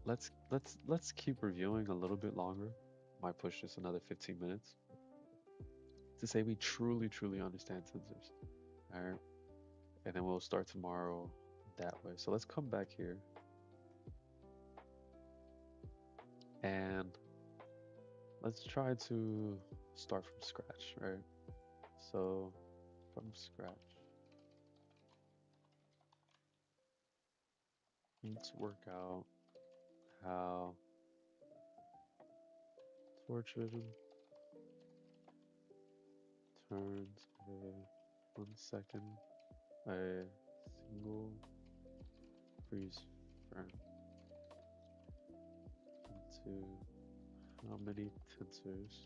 Let's keep reviewing a little bit longer. Might push this another 15 minutes to say we truly understand sensors. All right. And then we'll start tomorrow that way. So let's come back here and let's try to start from scratch, right? So from scratch, let's work out how torch vision turns a 1 second a single freeze frame into how many tensors.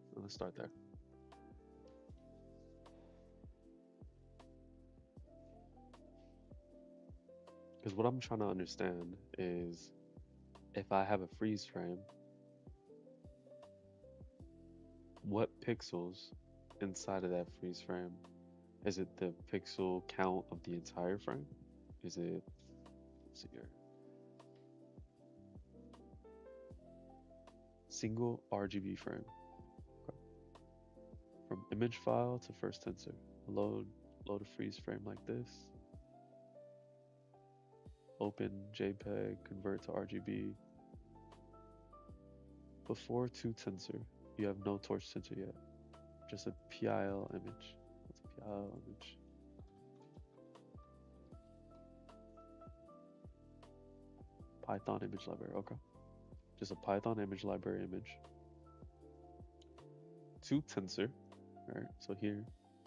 So let's start there. Because what I'm trying to understand is if I have a freeze frame, what pixels inside of that freeze frame? Is it the pixel count of the entire frame? Is it, let's see here, single RGB frame? Okay. From image file to first tensor. Load a freeze frame like this. Open JPEG, convert to RGB. Before to tensor, you have no torch tensor yet. Just a PIL image. What's a PIL image? Python image library, okay. Just a Python image library image. To tensor, right? So here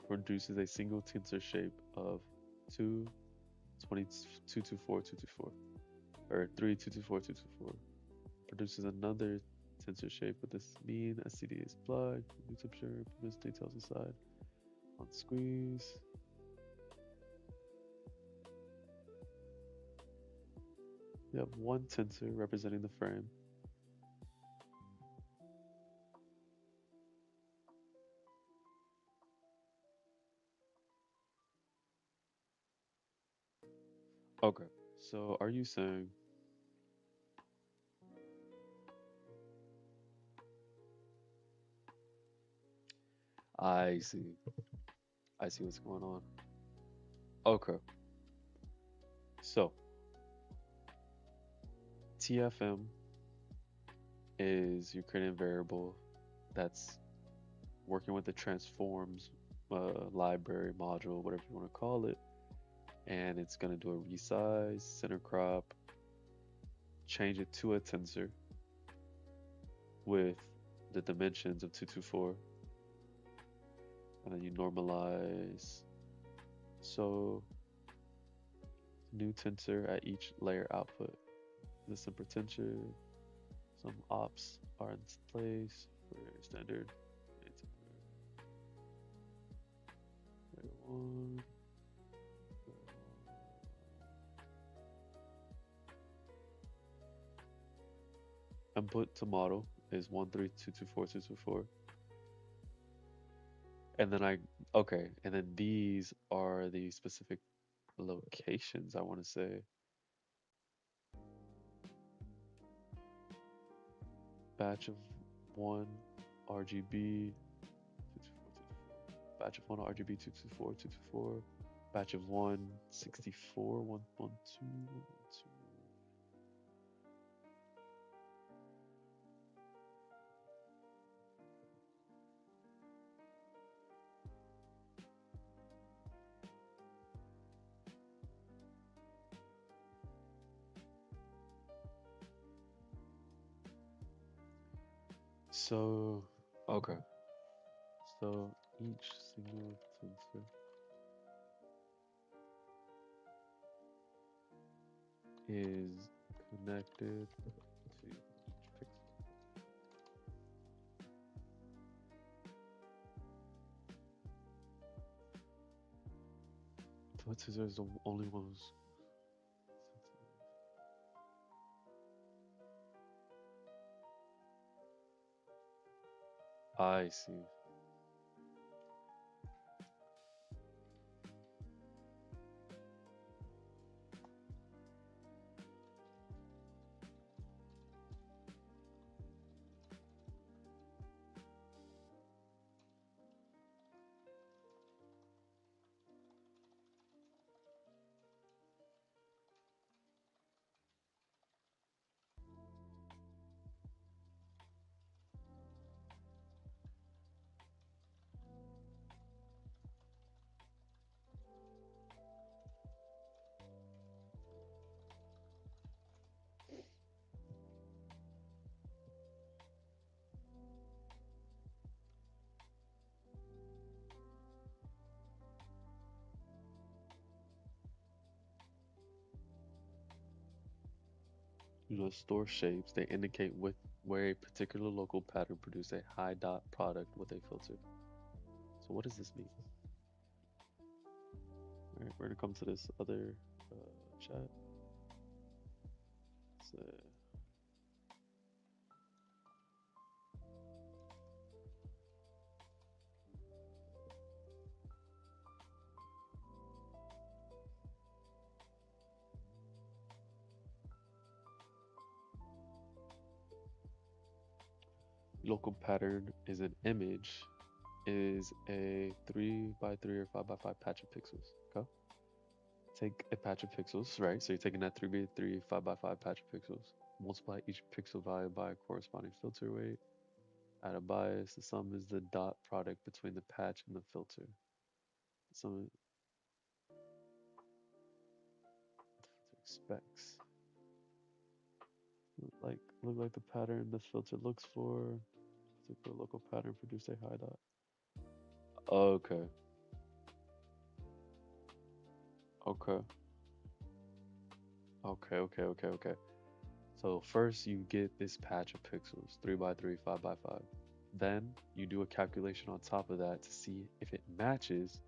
produces a single tensor shape of 2, 20, 224, 224, or 3, 224, 224. Produces another tensor shape with this mean SCD is plug, new temperature, permits details aside. On squeeze. We have one tensor representing the frame. Okay, so are you saying I see. I see what's going on. Okay. So TFM is your creating variable that's working with the transforms library module, whatever you want to call it, and it's going to do a resize, center crop, change it to a tensor with the dimensions of 224, and then you normalize. So new tensor at each layer output. The simple tensor, some ops are in place for standard. Layer one. Input to model is 1322424. And then okay, and then these are the specific locations, I want to say. Batch of one RGB, 224, batch of one RGB 224, 224, batch of one 64, 112. So, okay. So each single tensor is connected to each pixel. So tensor is the only ones. I see. Store shapes, they indicate where a particular local pattern produces a high dot product with a filter. So what does this mean? All right, we're gonna come to this other chat. So, local pattern is an image, is a 3 by 3 or 5 by 5 patch of pixels. Okay. Take a patch of pixels, right? So you're taking that 3 by 3, 5 by 5 patch of pixels, multiply each pixel value by a corresponding filter weight, add a bias. The sum is the dot product between the patch and the filter. The sum expects. Look like the pattern the filter looks for. Particular local pattern produce a high dot. Okay. Okay. Okay. So first you get this patch of pixels, 3 by 3, 5 by 5. Then you do a calculation on top of that to see if it matches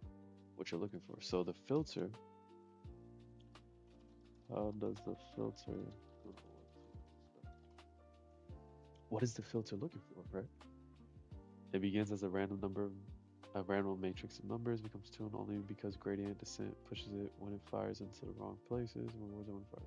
what you're looking for. So the filter, how does the filter, what is the filter looking for, right? It begins as a random number, a random matrix of numbers, becomes tuned only because gradient descent pushes it when it fires into the wrong places, when it fires.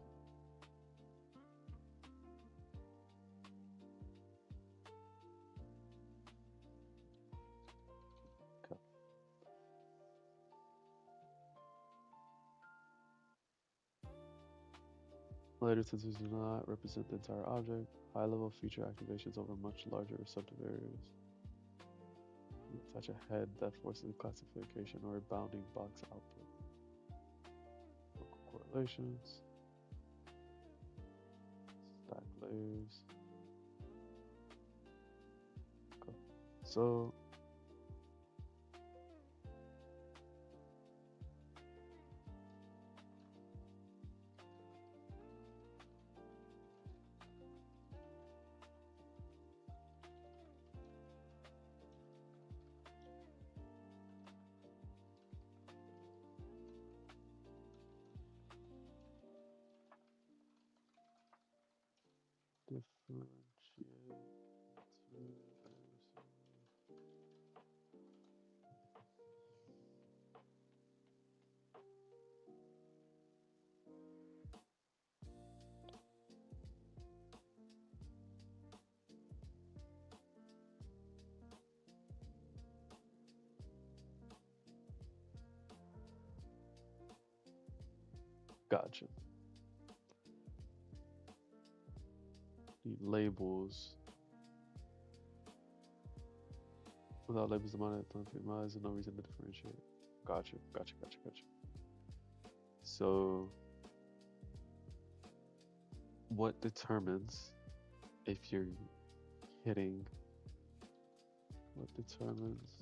Later sensors do not represent the entire object. High-level feature activations over much larger receptive areas. You touch a head that forces a classification or a bounding box output. Local correlations. Stack layers. Okay. So differentiate gotcha. Need labels. Without labels, the mind don't minimize and no reason to differentiate. Gotcha. So what determines if you're hitting, what determines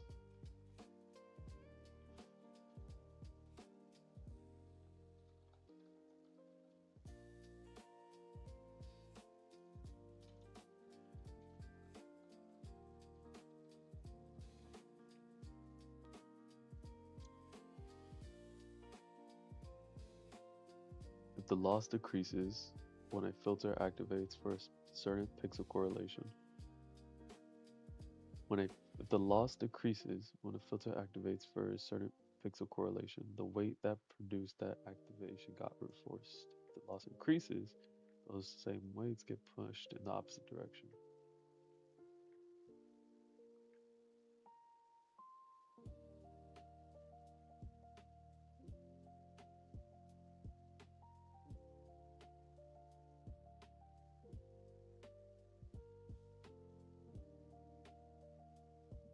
if the loss decreases when a filter activates for a certain pixel correlation. When a If the loss decreases when a filter activates for a certain pixel correlation, the weight that produced that activation got reinforced. If the loss increases, those same weights get pushed in the opposite direction.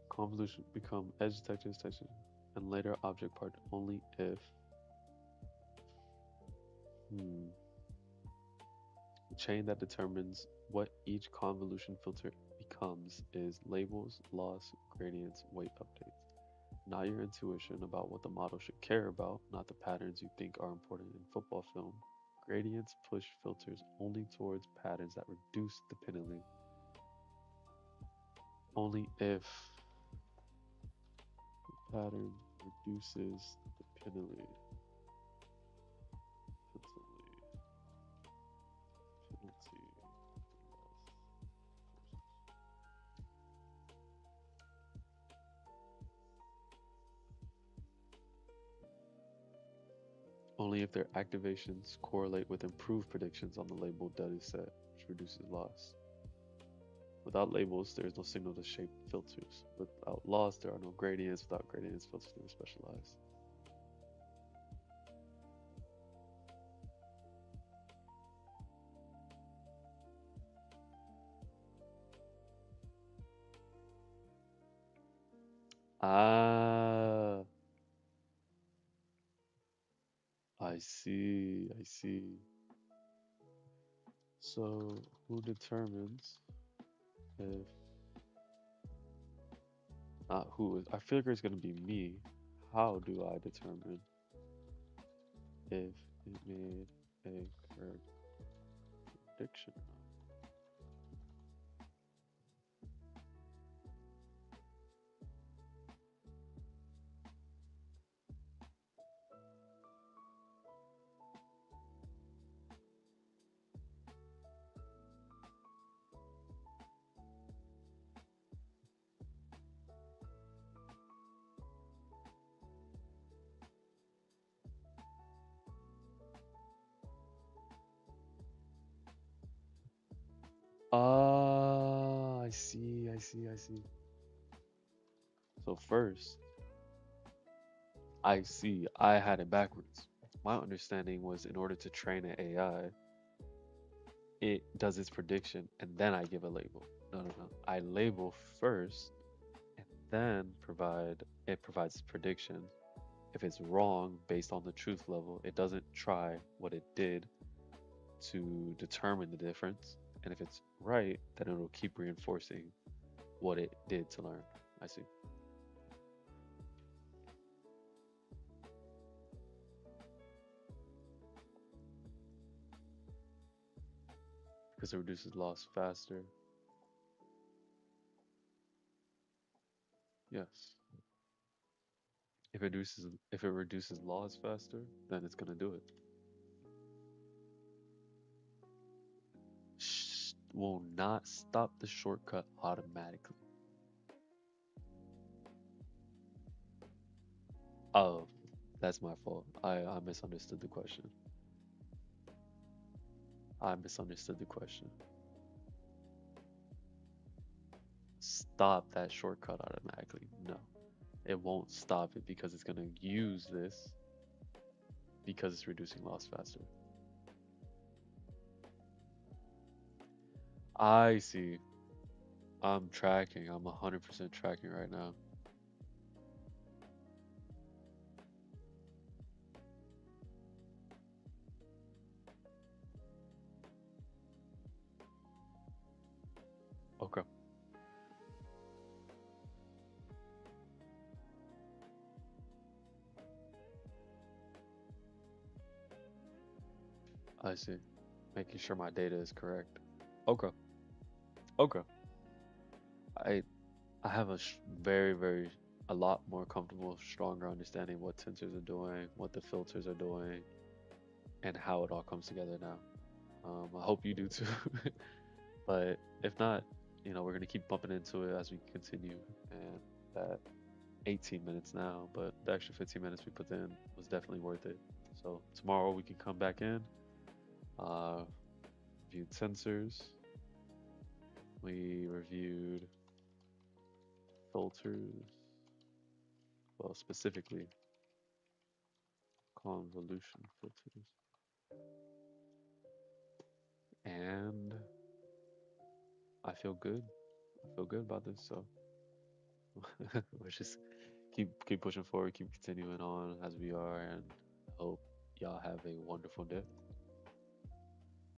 Convolution become edge detection, and later object part only if the chain that determines what each convolution filter becomes is labels, loss, gradients, weight updates. Not your intuition about what the model should care about, not the patterns you think are important in football film. Gradients push filters only towards patterns that reduce dependently. Only if the pattern reduces dependently. Penalty loss. Only if their activations correlate with improved predictions on the labeled data set, which reduces loss. Without labels, there is no signal to shape filters. Without loss, there are no gradients. Without gradients, filters never specialize. Ah, I see. So, who determines if not who is? I feel like it's gonna be me. How do I determine if it made a correct prediction or not? Ah, I see. So first, I see. I had it backwards. My understanding was in order to train an AI, it does its prediction and then I give a label. No, no, no. I label first and then provides its prediction. If it's wrong based on the truth level, it doesn't try what it did to determine the difference. And if it's right, then it'll keep reinforcing what it did to learn. I see. Because it reduces loss faster. Yes. If it reduces loss faster, then it's gonna do it. Will not stop the shortcut automatically. Oh, that's my fault. I misunderstood the question. I misunderstood the question. Stop that shortcut automatically. No, it won't stop it because it's gonna use this because it's reducing loss faster. I see. I'm tracking. I'm 100% tracking right now. Okay, I see. Making sure my data is correct. Okay, okay. I I have very a lot more comfortable, stronger understanding what tensors are doing, what the filters are doing, and how it all comes together now. I hope you do too. But if not, we're gonna keep bumping into it as we continue. And that 18 minutes now, but the extra 15 minutes we put in was definitely worth it. So tomorrow we can come back in, uh, reviewed sensors, we reviewed filters, well, specifically convolution filters, and I feel good. I feel good about this. So let's just keep pushing forward, keep continuing on as we are, and I hope y'all have a wonderful day.